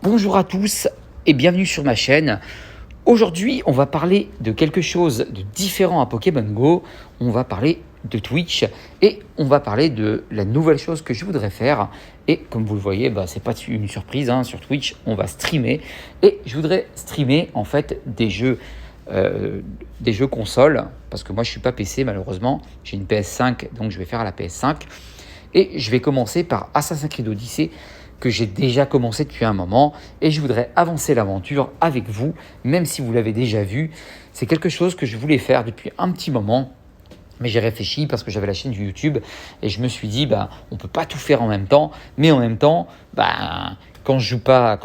Bonjour à tous et bienvenue sur ma chaîne. Aujourd'hui, on va parler de quelque chose de différent à Pokémon Go. On va parler de Twitch et on va parler de la nouvelle chose que je voudrais faire. Et comme vous le voyez, c'est pas une surprise, sur Twitch, on va streamer. Et je voudrais streamer en fait des jeux consoles parce que moi je suis pas PC malheureusement. J'ai une PS5 donc je vais faire à la PS5. Et je vais commencer par Assassin's Creed Odyssey que j'ai déjà commencé depuis un moment et je voudrais avancer l'aventure avec vous, même si vous l'avez déjà vu. C'est quelque chose que je voulais faire depuis un petit moment, mais j'ai réfléchi parce que j'avais la chaîne YouTube et je me suis dit, on ne peut pas tout faire en même temps, mais en même temps, quand je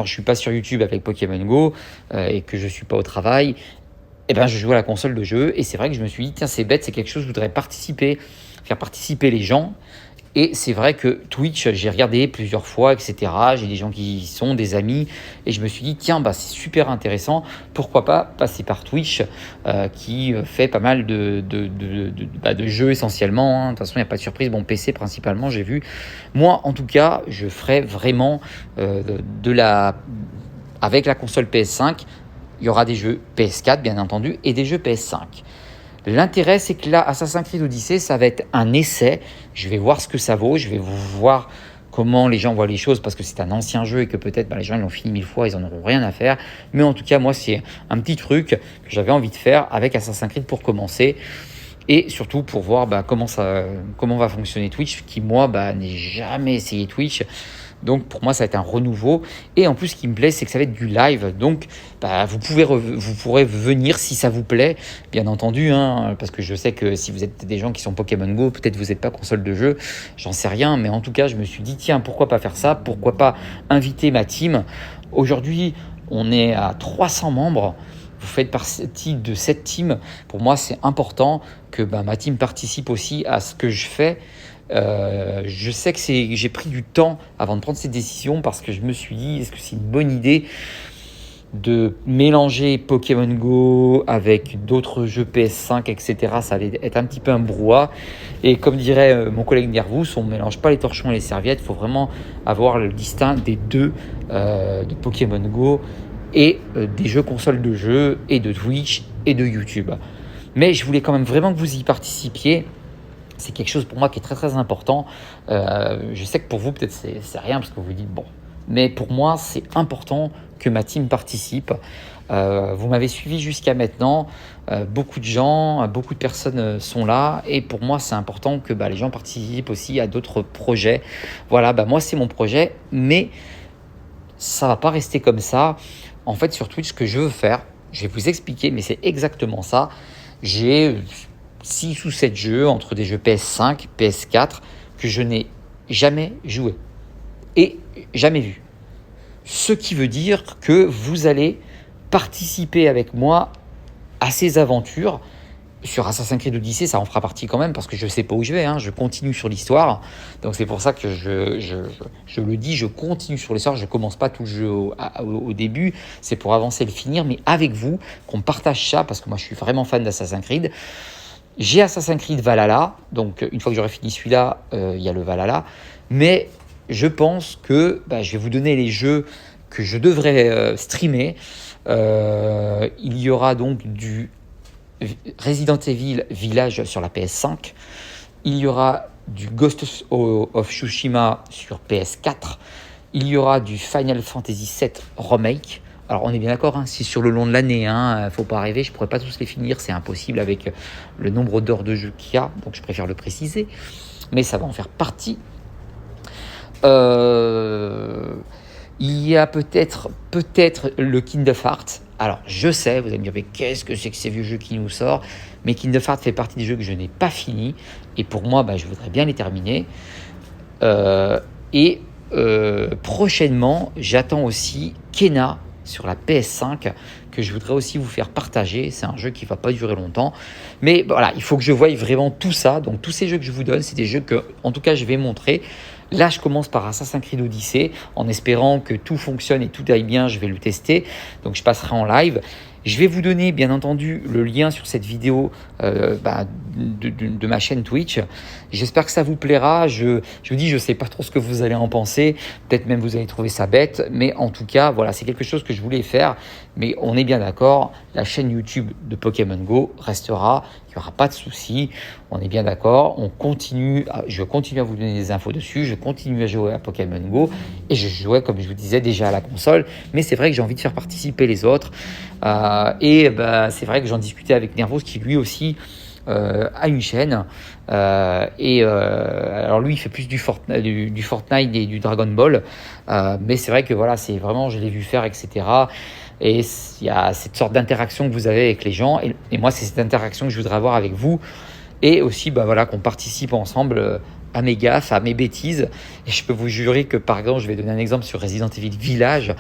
suis pas sur YouTube avec Pokémon Go et que je ne suis pas au travail, je joue à la console de jeu et c'est vrai que je me suis dit, tiens, c'est bête, c'est quelque chose que je voudrais faire participer les gens. Et c'est vrai que Twitch, j'ai regardé plusieurs fois, etc. J'ai des gens qui sont des amis. Et je me suis dit, tiens, c'est super intéressant. Pourquoi pas passer par Twitch, qui fait pas mal de jeux essentiellement. De toute façon, il n'y a pas de surprise. Bon, PC principalement, j'ai vu. Moi, en tout cas, je ferai vraiment avec la console PS5, il y aura des jeux PS4, bien entendu, et des jeux PS5. L'intérêt, c'est que là, Assassin's Creed Odyssey, ça va être un essai. Je vais voir ce que ça vaut. Je vais voir comment les gens voient les choses parce que c'est un ancien jeu et que peut-être les gens ils l'ont fini 1000 fois, ils n'en auront rien à faire. Mais en tout cas, moi, c'est un petit truc que j'avais envie de faire avec Assassin's Creed pour commencer. Et surtout pour voir comment va fonctionner Twitch, qui moi, n'ai jamais essayé Twitch. Donc pour moi, ça va être un renouveau. Et en plus, ce qui me plaît, c'est que ça va être du live. Donc vous pourrez venir si ça vous plaît, bien entendu. Parce que je sais que si vous êtes des gens qui sont Pokémon Go, peut-être vous n'êtes pas console de jeu, j'en sais rien. Mais en tout cas, je me suis dit, tiens, pourquoi pas faire ça? Pourquoi pas inviter ma team? Aujourd'hui, on est à 300 membres. Vous faites partie de cette team. Pour moi, c'est important que ma team participe aussi à ce que je fais. Je sais que j'ai pris du temps avant de prendre cette décision parce que je me suis dit, est-ce que c'est une bonne idée de mélanger Pokémon Go avec d'autres jeux PS5, etc. Ça allait être un petit peu un brouhaha. Et comme dirait mon collègue Nervous, on ne mélange pas les torchons et les serviettes. Il faut vraiment avoir le distinct des deux, de Pokémon Go et des jeux consoles de jeux et de Twitch et de YouTube. Mais je voulais quand même vraiment que vous y participiez. C'est quelque chose pour moi qui est très très important. Je sais que pour vous peut-être c'est rien parce que vous vous dites bon. Mais pour moi c'est important que ma team participe. Vous m'avez suivi jusqu'à maintenant. Beaucoup de gens, beaucoup de personnes sont là. Et pour moi c'est important que les gens participent aussi à d'autres projets. Voilà, moi c'est mon projet. Mais ça ne va pas rester comme ça. En fait sur Twitch ce que je veux faire, je vais vous expliquer, mais c'est exactement ça. J'ai 6 ou 7 jeux entre des jeux PS5, PS4 que je n'ai jamais joué et jamais vu. Ce qui veut dire que vous allez participer avec moi à ces aventures. Sur Assassin's Creed Odyssey, ça en fera partie quand même parce que je ne sais pas où je vais, je continue sur l'histoire. Donc c'est pour ça que je le dis, je continue sur l'histoire, je ne commence pas tout le jeu au début, c'est pour avancer et le finir, mais avec vous, qu'on partage ça parce que moi je suis vraiment fan d'Assassin's Creed. J'ai Assassin's Creed Valhalla, donc une fois que j'aurai fini celui-là, il y a le Valhalla. Mais je pense que je vais vous donner les jeux que je devrais streamer. Il y aura donc du Resident Evil Village sur la PS5. Il y aura du Ghost of Tsushima sur PS4. Il y aura du Final Fantasy VII Remake. Alors on est bien d'accord, c'est sur le long de l'année, faut pas rêver, je pourrais pas tous les finir, c'est impossible avec le nombre d'heures de jeu qu'il y a, donc je préfère le préciser, mais ça va en faire partie. Il y a peut-être le Kingdom Hearts. Alors je sais, vous allez me dire, mais qu'est-ce que c'est que ces vieux jeux qui nous sortent? Mais Kingdom Hearts fait partie des jeux que je n'ai pas fini, et pour moi, je voudrais bien les terminer. Prochainement, j'attends aussi Kena sur la PS5 que je voudrais aussi vous faire partager. C'est un jeu qui ne va pas durer longtemps. Mais voilà, il faut que je voie vraiment tout ça. Donc tous ces jeux que je vous donne, c'est des jeux que, en tout cas, je vais montrer. Là, je commence par Assassin's Creed Odyssey en espérant que tout fonctionne et tout aille bien. Je vais le tester. Donc je passerai en live. Je vais vous donner bien entendu le lien sur cette vidéo de ma chaîne Twitch. J'espère que ça vous plaira. Je vous dis, je ne sais pas trop ce que vous allez en penser. Peut-être même vous allez trouver ça bête. Mais en tout cas, voilà, c'est quelque chose que je voulais faire. Mais on est bien d'accord, la chaîne YouTube de Pokémon Go restera. Il n'y aura pas de souci. On est bien d'accord. Je continue à vous donner des infos dessus. Je continue à jouer à Pokémon Go. Et je jouais, comme je vous disais, déjà à la console. Mais c'est vrai que j'ai envie de faire participer les autres. C'est vrai que j'en discutais avec Nervos qui lui aussi a une chaîne. Alors lui, il fait plus du Fortnite et du Dragon Ball. Mais c'est vrai que voilà, c'est vraiment, je l'ai vu faire, etc. Et il y a cette sorte d'interaction que vous avez avec les gens. Et moi, c'est cette interaction que je voudrais avoir avec vous. Et aussi, qu'on participe ensemble à mes gaffes, à mes bêtises. Et je peux vous jurer que, par exemple, je vais donner un exemple sur Resident Evil Village.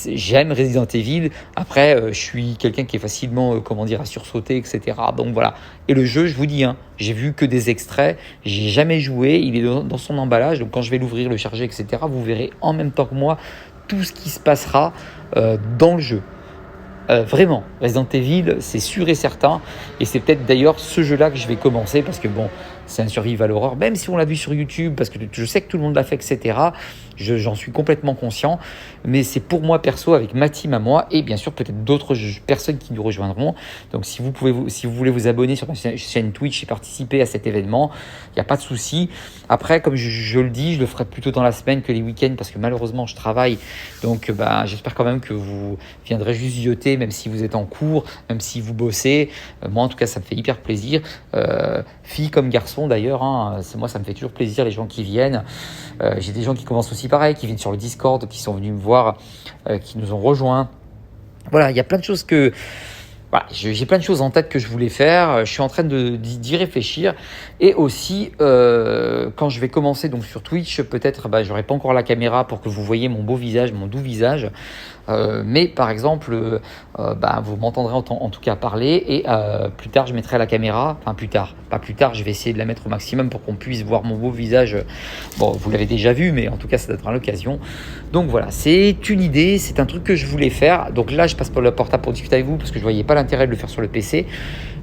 J'aime Resident Evil. Après, je suis quelqu'un qui est facilement, à sursauter, etc. Donc voilà. Et le jeu, je vous dis, j'ai vu que des extraits. J'ai jamais joué. Il est dans son emballage. Donc quand je vais l'ouvrir, le charger, etc., vous verrez en même temps que moi tout ce qui se passera dans le jeu. Vraiment, Resident Evil, c'est sûr et certain. Et c'est peut-être d'ailleurs ce jeu-là que je vais commencer parce que c'est un survival horror, même si on l'a vu sur YouTube, parce que je sais que tout le monde l'a fait, etc. J'en suis complètement conscient. Mais c'est pour moi perso, avec ma team à moi, et bien sûr peut-être d'autres personnes qui nous rejoindront. Donc si vous voulez vous abonner sur ma chaîne Twitch et participer à cet événement, il n'y a pas de souci. Après, comme je le dis, je le ferai plutôt dans la semaine que les week-ends, parce que malheureusement je travaille. Donc j'espère quand même que vous viendrez juste zioter, même si vous êtes en cours, même si vous bossez. Moi en tout cas, ça me fait hyper plaisir. Filles comme garçons d'ailleurs, moi ça me fait toujours plaisir les gens qui viennent. J'ai des gens qui commencent aussi pareil, qui viennent sur le Discord, qui sont venus me voir, qui nous ont rejoints. Voilà, il y a plein de choses j'ai plein de choses en tête que je voulais faire. Je suis en train d'y réfléchir. Et aussi, quand je vais commencer donc sur Twitch, peut-être, j'aurai pas encore la caméra pour que vous voyez mon beau visage, mon doux visage. Mais par exemple, vous m'entendrez en tout cas parler. Et plus tard, je mettrai la caméra. Enfin, pas plus tard, je vais essayer de la mettre au maximum pour qu'on puisse voir mon beau visage. Bon, vous l'avez déjà vu, mais en tout cas, ça donnera l'occasion. Donc voilà, c'est une idée, c'est un truc que je voulais faire. Donc là, je passe par le portable pour discuter avec vous parce que je voyais pas l'intérêt de le faire sur le PC.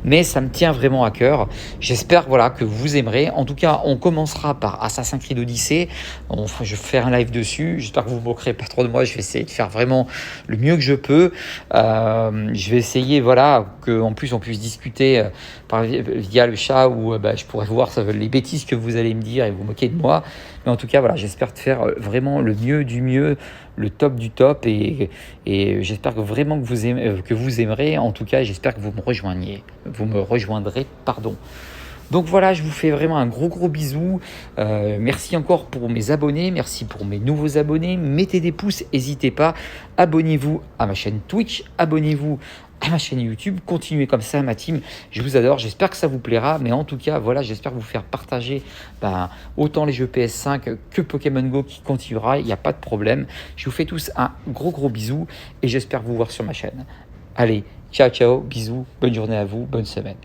Mais ça me tient vraiment à cœur. J'espère que vous aimerez. En tout cas, on commencera par Assassin's Creed Odyssey. Je vais faire un live dessus. J'espère que vous ne vous moquerez pas trop de moi. Je vais essayer de faire vraiment le mieux que je peux. Je vais essayer qu'en plus on puisse discuter via le chat où je pourrais voir les bêtises que vous allez me dire et vous moquer de moi. Mais en tout cas, j'espère faire vraiment le mieux du mieux, le top du top. Et j'espère vraiment que vous aimerez. En tout cas, j'espère que vous me rejoindrez. Donc voilà, je vous fais vraiment un gros bisou. Merci encore pour mes abonnés, merci pour mes nouveaux abonnés. Mettez des pouces, n'hésitez pas. Abonnez-vous à ma chaîne Twitch, abonnez-vous à ma chaîne YouTube. Continuez comme ça, ma team. Je vous adore, j'espère que ça vous plaira. Mais en tout cas, j'espère vous faire partager autant les jeux PS5 que Pokémon Go qui continuera. Il n'y a pas de problème. Je vous fais tous un gros bisou et j'espère vous voir sur ma chaîne. Allez, ciao, bisous, bonne journée à vous, bonne semaine.